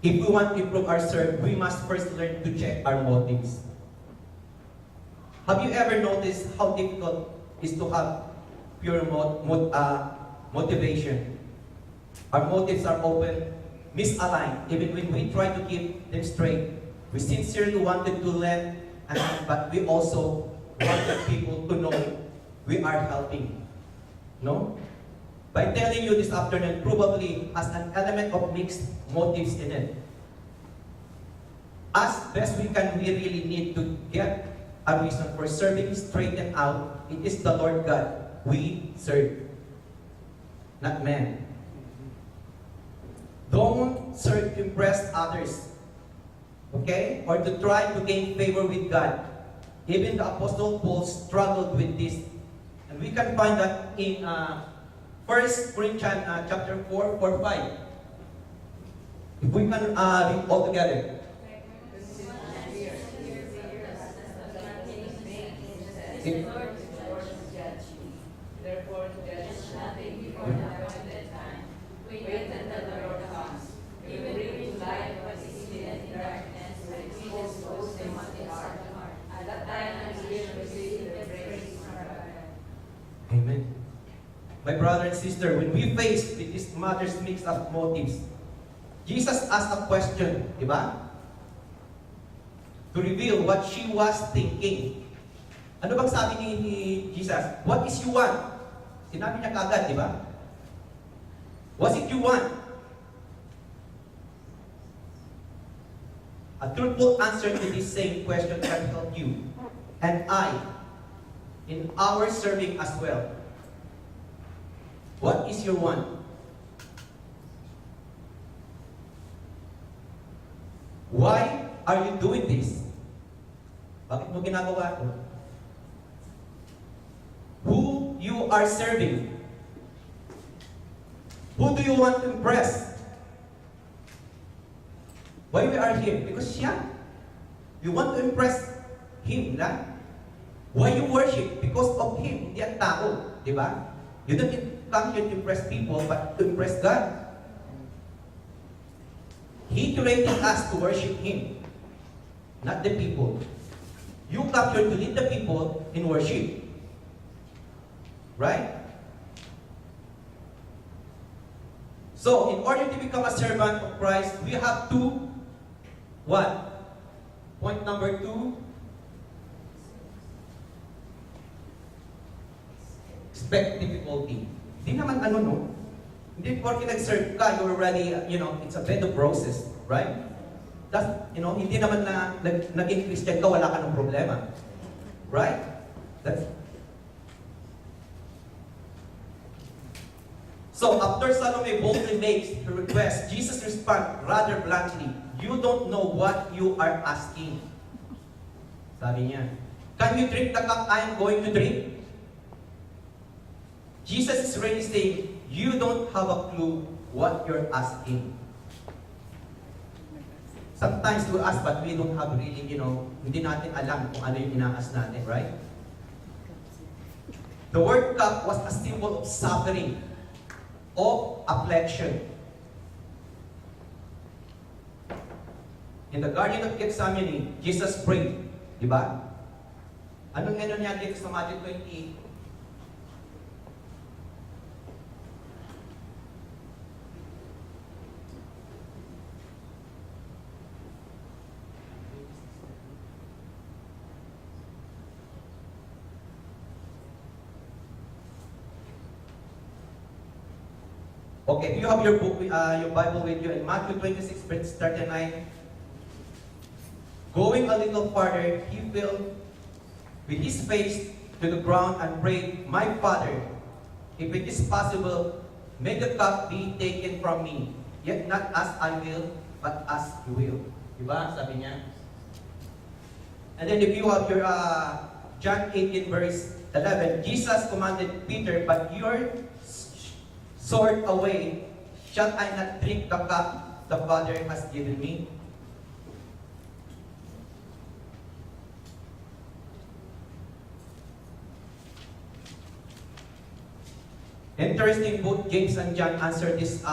If we want to improve our service, we must first learn to check our motives. Have you ever noticed how difficult it is to have pure motivation? Our motives are often misaligned, even when we try to keep them straight. We sincerely wanted to lend, but we also wanted people to know we are helping. No? By telling you this afternoon, probably has an element of mixed motives in it. As best we can, we really need to get a reason for serving straightened out. It is the Lord God we serve, not man. Don't serve to impress others, okay? Or to try to gain favor with God. Even the Apostle Paul struggled with this. And we can find that in 1 Corinthians chapter 4, 5. If we can read all together. Therefore, judge nothing before the appointed time. Wait until the Lord comes. He will bring to light what is hidden in darkness, and he will expose them what is heart. At that time, we will receive the praise from God. Amen. My brother and sister, when we face with this mother's mix of motives, Jesus asked a question, di ba? To reveal what she was thinking. Ano bang sabi ni Jesus? What is you want? Sinabi niya kagad, di ba? What is you want? A truthful answer to this same question can help you and I in our serving as well. What is your want? Why are you doing this? Bakit mo ginagawa ito? Who you are serving? Who do you want to impress? Why we are here? Because siya. You want to impress Him, na? Why you worship? Because of Him, hindi ang tao. Di ba? You don't come here to impress people, but to impress God. He created us to worship Him, not the people. You come here to lead the people in worship. Right? So, in order to become a servant of Christ, we have to, what? Point number 2, expect difficulty. Hindi naman ano, no? Hindi porke nag-serve ka, you're already, it's a bed of roses, right? That's, hindi naman na naging Christian ka, wala ka ng problema. Right? So, after Salome boldly makes her request, Jesus responds rather bluntly, "You don't know what you are asking." Sabi niya, "Can you drink the cup I am going to drink?" Jesus is really saying, you don't have a clue what you're asking. Sometimes we ask, but we don't have really, hindi natin alam kung ano yung inaas natin, right? The word cup was a symbol of suffering, of affliction. In the Garden of Gethsemane, Jesus prayed, di ba? Anong niya dito sa Matthew 20? Okay, if you have your book, your Bible with you, in Matthew 26, verse 39, going a little farther, he fell with his face to the ground and prayed, "My Father, if it is possible, may the cup be taken from me, yet not as I will, but as you will." Diba? Sabi niya. And then if you have your John 18, verse 11, Jesus commanded Peter, "But your sword away, shall I not drink the cup the Father has given me?" Interesting, both James and John answer this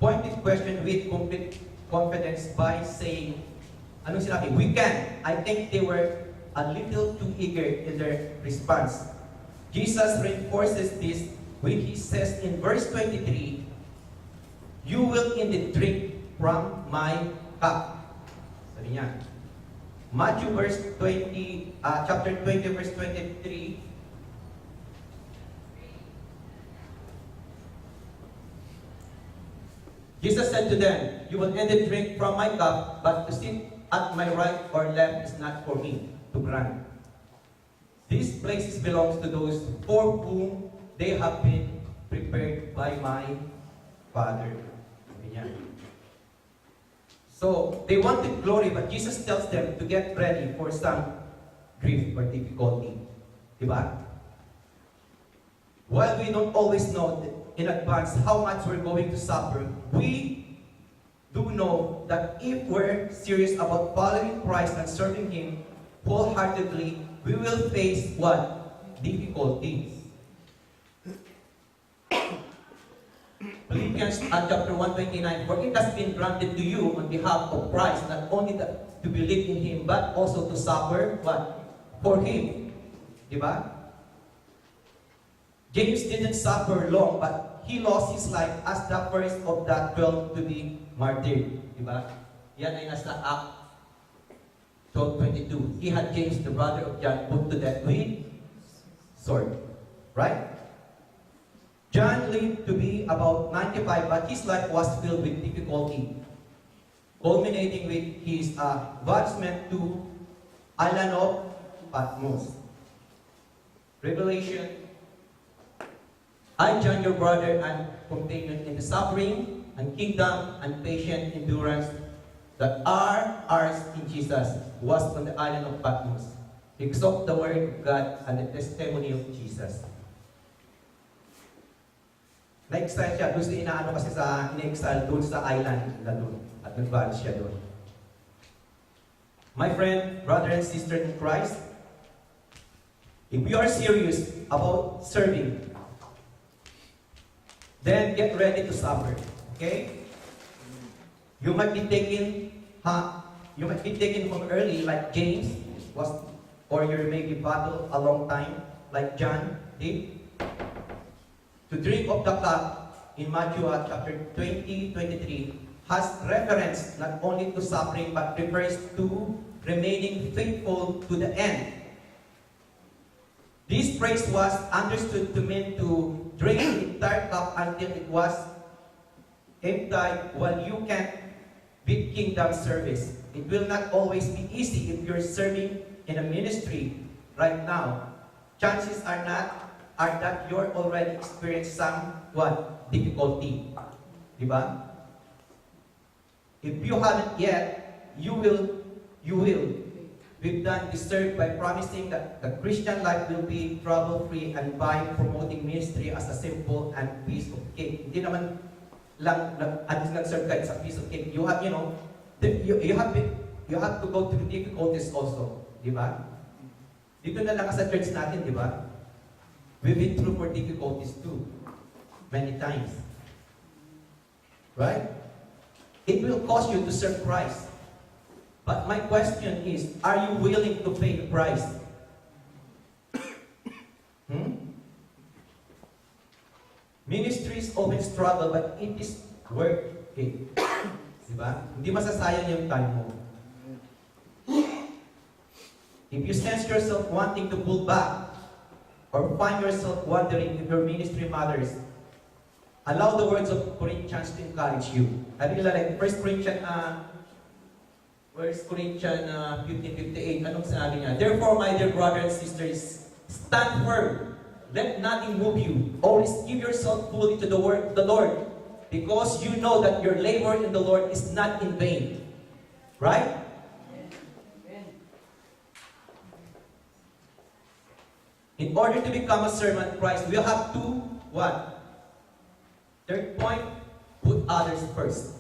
point this question with complete confidence by saying, anong sinabi? We can. I think they were a little too eager in their response. Jesus reinforces this when he says in verse 23, you will indeed drink from my cup. Sabi niya. Matthew chapter 20, verse 23. Jesus said to them, you will indeed drink from my cup, but to sit at my right or left is not for me to grant. These places belongs to those for whom they have been prepared by my Father. Amen. So, they wanted glory, but Jesus tells them to get ready for some grief or difficulty. Diba? While we don't always know in advance how much we're going to suffer, we do know that if we're serious about following Christ and serving Him wholeheartedly, we will face what? Difficulties. Philippians chapter 1:29, for it has been granted to you on behalf of Christ, not only to believe in Him, but also to suffer what? For Him. Diba? James didn't suffer long, but he lost his life as the first of the 12 to be martyred. Diba? Yan ay nasa Act 12:22. He had James, the brother of John, put to death with sword. Right? John lived to be about 95, but his life was filled with difficulty, culminating with his advancement to island of Patmos. Revelation, I, John, your brother and companion in the suffering and kingdom and patient endurance that are ours in Jesus, was on the island of Patmos, because of the word of God and the testimony of Jesus. Na-exile siya, doon siya inaano kasi sa in-exile doon sa island na doon, at nag-vanish siya doon. My friend, brother and sister in Christ, if we are serious about serving, then get ready to suffer. Okay? You might be taken from early, like James was, or you may be battled a long time, like John did. To drink of the cup in Matthew chapter 20:23 has reference not only to suffering but refers to remaining faithful to the end. This phrase was understood to mean to drink the entire cup until it was emptied while you can't beat kingdom service. It will not always be easy if you're serving in a ministry right now. Chances are that you're already experienced some difficulty. Diba? If you haven't yet, you will. We've done deserve by promising that the Christian life will be trouble-free and by promoting ministry as a simple and piece of cake. Hindi naman lang nag-serve kayo sa piece of cake. You have, you have to go through difficulties also. Diba? Dito na lang sa church natin, diba? We've been through for difficulties too. Many times. Right? It will cost you to serve Christ. But my question is, are you willing to pay the price? Ministries often struggle, but it is worth it. Diba? Hindi masasayang yung time mo. If you sense yourself wanting to pull back, or find yourself wondering if your ministry matters, allow the words of Corinthians to encourage you. I feel like 1 Corinthians 15:58, anong sabi niya? Therefore, my dear brothers and sisters, stand firm. Let nothing move you. Always give yourself fully to the work of the Lord, because you know that your labor in the Lord is not in vain. Right? In order to become a servant of Christ, we have to, what? Third point, put others first.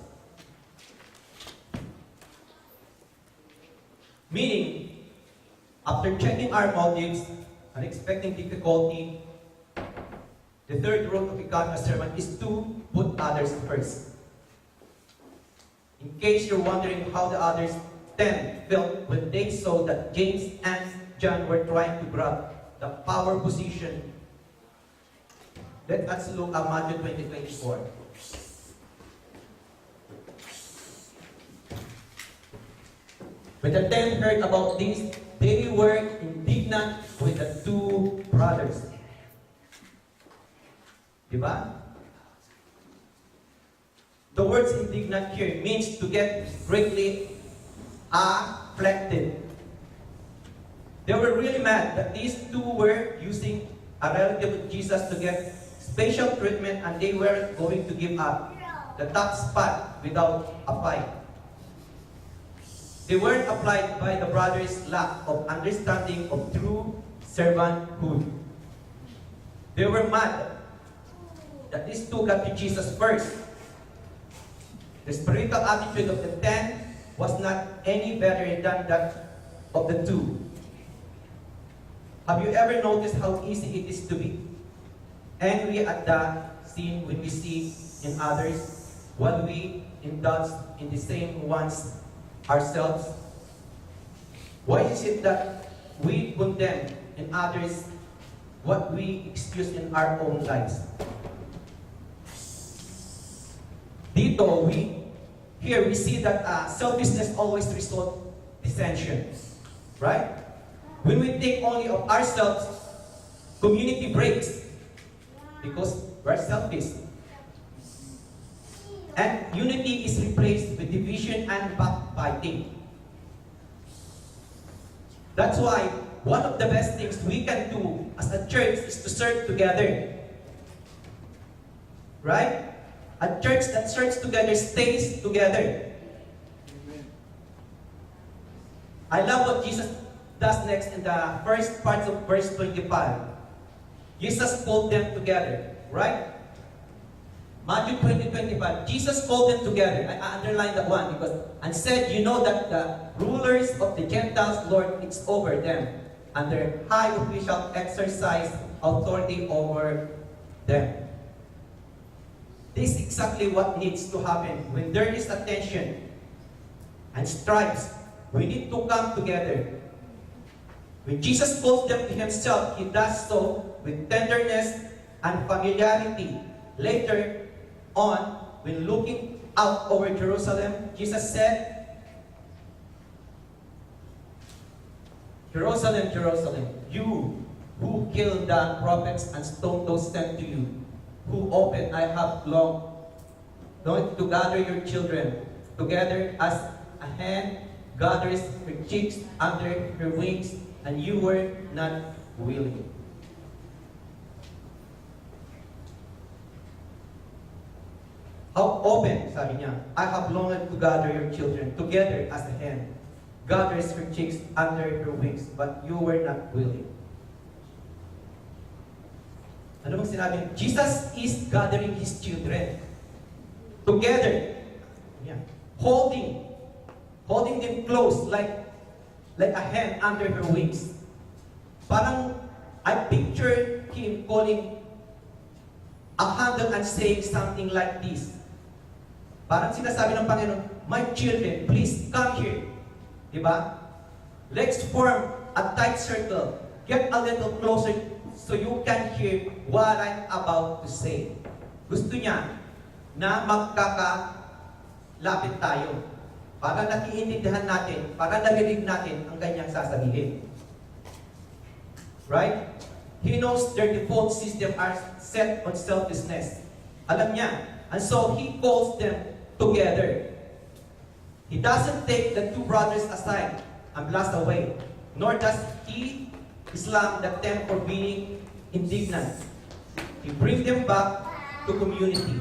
Meaning, after checking our motives and expecting difficulty, the third rule to become a servant is to put others first. In case you're wondering how the others 10 felt when they saw that James and John were trying to grab the power position, let us look at Matthew 20:24. When the 10 heard about this, they were indignant with the two brothers. Diba? The words indignant here means to get greatly afflicted. They were really mad that these two were using a relative of Jesus to get special treatment, and they were going to give up the top spot without a fight. They weren't applied by the brothers' lack of understanding of true servanthood. They were mad that these two got to Jesus first. The spiritual attitude of the 10 was not any better than that of the two. Have you ever noticed how easy it is to be angry at the sin when we see in others, while we indulge in the same ones ourselves? Why is it that we condemn in others what we excuse in our own lives? Here we see that selfishness always results dissension, right? When we think only of ourselves, community breaks because we're selfish. And unity is replaced with division and backbiting. That's why one of the best things we can do as a church is to serve together. Right? A church that serves together stays together. I love what Jesus does next in the first part of verse 25. Jesus called them together, right? Matthew 20:25. Jesus called them together. I underline that one because, and said, you know that the rulers of the Gentiles lord it's over them, and their high officials exercise authority over them. This is exactly what needs to happen. When there is a tension and stripes, we need to come together. When Jesus calls them to Himself, He does so with tenderness and familiarity. Later on, when looking out over Jerusalem, Jesus said, Jerusalem, Jerusalem, you who killed the prophets and stoned those sent to you, who open I have longed to gather your children together as a hen gathers her chicks under her wings, and you were not willing. How open, sabi niya, I have longed to gather your children together as a hen gathers her chicks under her wings, but you were not willing. Ano bang sinabi? Jesus is gathering His children together. Yeah. Holding them close like a hen under her wings. Parang I picture Him calling a handle and saying something like this. Parang sinasabi ng Panginoon, my children, please come here. Diba? Let's form a tight circle. Get a little closer so you can hear what I'm about to say. Gusto niya na magkakalapit tayo para nakiintindihan natin, para narinig natin ang kanyang sasabihin. Right? He knows their default system are set on selflessness. Alam niya. And so He calls them together. He doesn't take the two brothers aside and blast away, nor does He slam them for being indignant. He brings them back to community.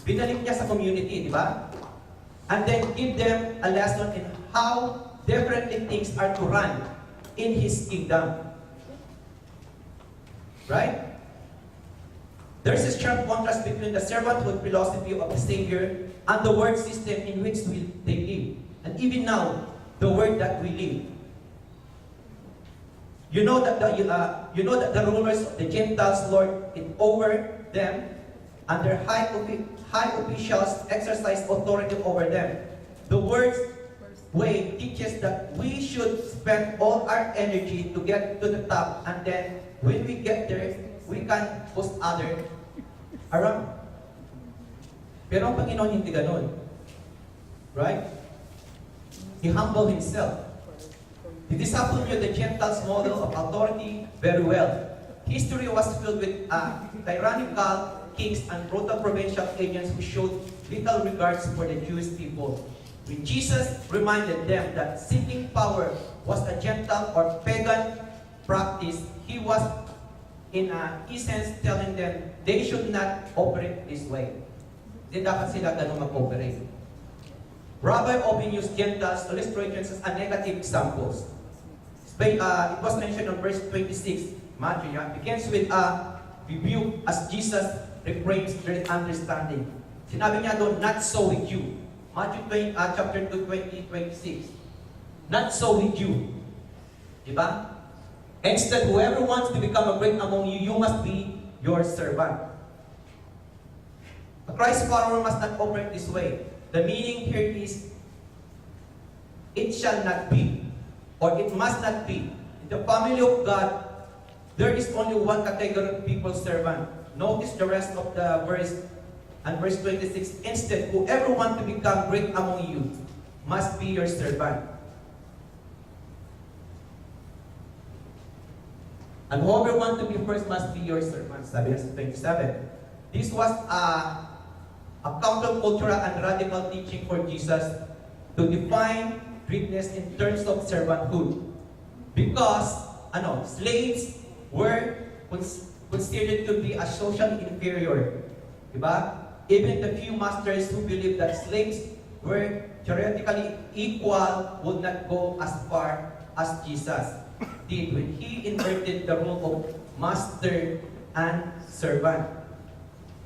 Binalik niya sa community, di ba? And then give them a lesson in how differently things are to run in His kingdom. Right? There's a sharp contrast between the servanthood philosophy of the Savior and the world system in which they live. And even now, the world that we live. You know that the rulers of the Gentiles lord it over them, and their high officials exercise authority over them. The word's way teaches that we should spend all our energy to get to the top, and then when we get there, we can push others around. Pero ang Panginoon hindi ganun. Right? He humbled himself. The disciple knew the Gentiles' model of authority very well. History was filled with tyrannical kings and brutal provincial agents who showed little regards for the Jewish people. When Jesus reminded them that seeking power was a Gentile or pagan practice, he was in essence telling them they should not operate this way. Hindi dapat sila ganun mag-operate. Rabbi often used Gentiles illustrations as a negative examples. It was mentioned in verse 26, Matthew, begins with a rebuke as Jesus reframes their understanding. Sinabi niya doon, not so with you. Matthew chapter 2, 26. Not so with you. Diba? Instead, whoever wants to become a great among you, you must be your servant. A Christ follower must not operate this way. The meaning here is, it shall not be, or it must not be. In the family of God, there is only one category of people servant. Notice the rest of the verse, and verse 26. Instead, whoever wants to become great among you must be your servant. And whoever wants to be first must be your servant. Sabi na sa 27. This was a countercultural and radical teaching for Jesus to define greatness in terms of servanthood. Because, slaves were considered to be a socially inferior. Diba? Even the few masters who believed that slaves were theoretically equal would not go as far as Jesus did when he inverted the role of master and servant.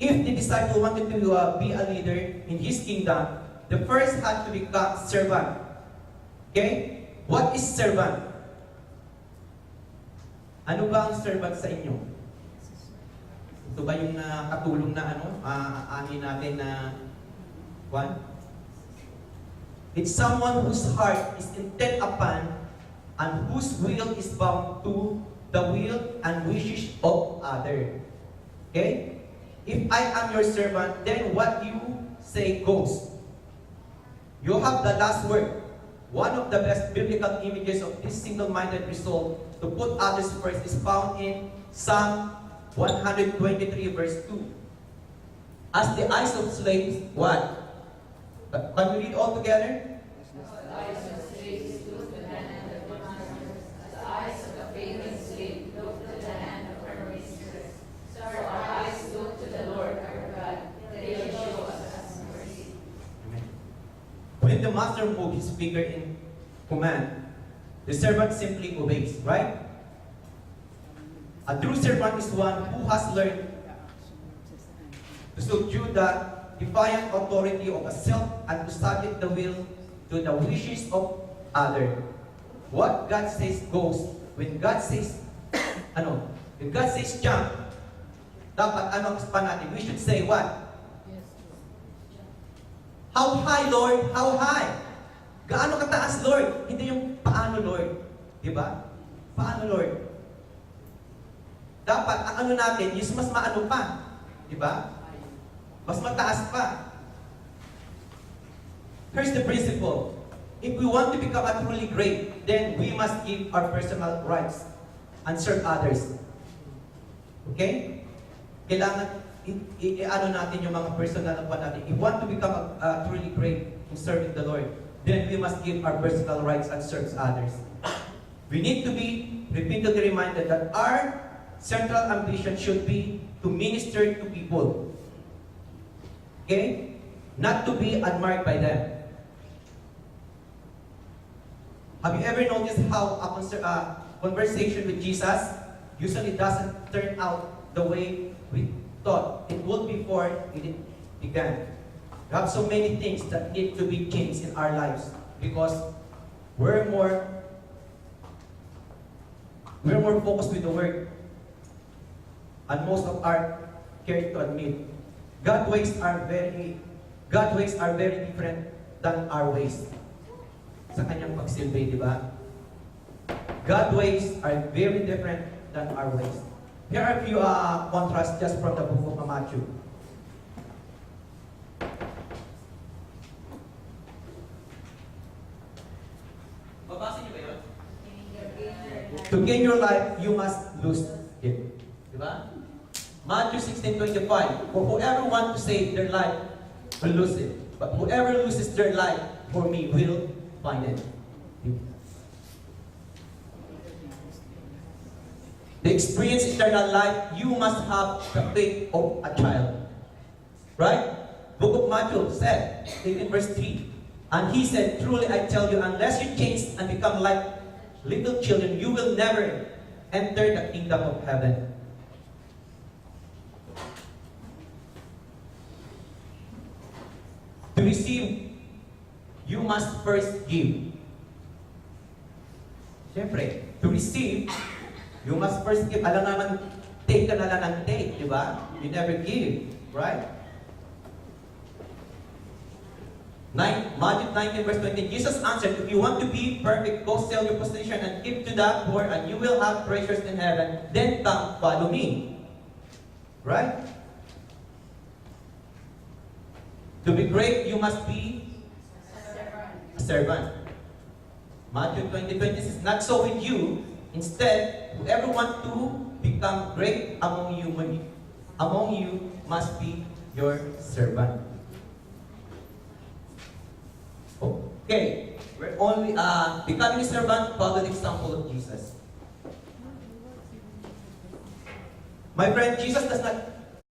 If the disciple wanted to be a leader in his kingdom, the first had to become servant. Okay? What is servant? Ano ba ang servant sa inyo? Ito ba yung katulong na aanin natin na one? It's someone whose heart is intent upon and whose will is bound to the will and wishes of other. Okay? If I am your servant, then what you say goes. You have the last word. One of the best biblical images of this single-minded resolve to put others first is found in Psalm 123 verse 2. As the eyes of slaves, what? Can we read all together? The eyes of slaves look to the hand of the masters. The eyes of the faithful slave look to the hand of her mistress. So our eyes look to the Lord our God, that He will show us mercy. When the master moves his finger in command, the servant simply obeys, right? A true servant is one who has learned to subdue the defiant authority of a self and to subject the will to the wishes of other. What God says goes. When God says, when God says jump, dapat ang pa natin? We should say what? How high, Lord? How high? Gaano kataas, Lord? Hindi yung paano, Lord. Diba? Paano, Lord? Dapat, ang natin, is mas maano pa. Diba? Mas mataas pa. Here's the principle. If we want to become a truly great, then we must give our personal rights and serve others. Okay? Kailangan natin yung mga personal na natin. If we want to become a truly great in serving the Lord, then we must give our personal rights and serve others. We need to be repeatedly reminded that our central ambition should be to minister to people. Okay? Not to be admired by them. Have you ever noticed how a conversation with Jesus usually doesn't turn out the way we thought it would before it began? We have so many things that need to be changed in our lives because we're more focused with the work, and most of our care to admit. God ways are very different than our ways. Sa kanyang pagsilbi, di ba? God ways are very different than our ways. Here are a few contrasts just from the book of Matthew. Babasa niyo ba yun? To gain your life, you must lose it. Di ba? Matthew 16:25. For whoever wants to save their life will lose it. But whoever loses their life for me will find it. To experience eternal life, you must have the faith of a child. Right? Book of Matthew said, in verse 3, and he said, truly I tell you, unless you change and become like little children, you will never enter the kingdom of heaven. To receive, you must first give. Siyempre, to receive, you must first give. Alam naman, take ka na lang ng take, di ba? You never give, right? Matthew 19 verse 20, Jesus answered, if you want to be perfect, go sell your possession and give to the poor, and you will have treasures in heaven. Then come, follow me. Right? To be great, you must be a servant. Matthew 20:20 says, not so with you. Instead, whoever wants to become great among you must be your servant. Okay, we're only becoming a servant, follow the example of Jesus. My friend, Jesus does not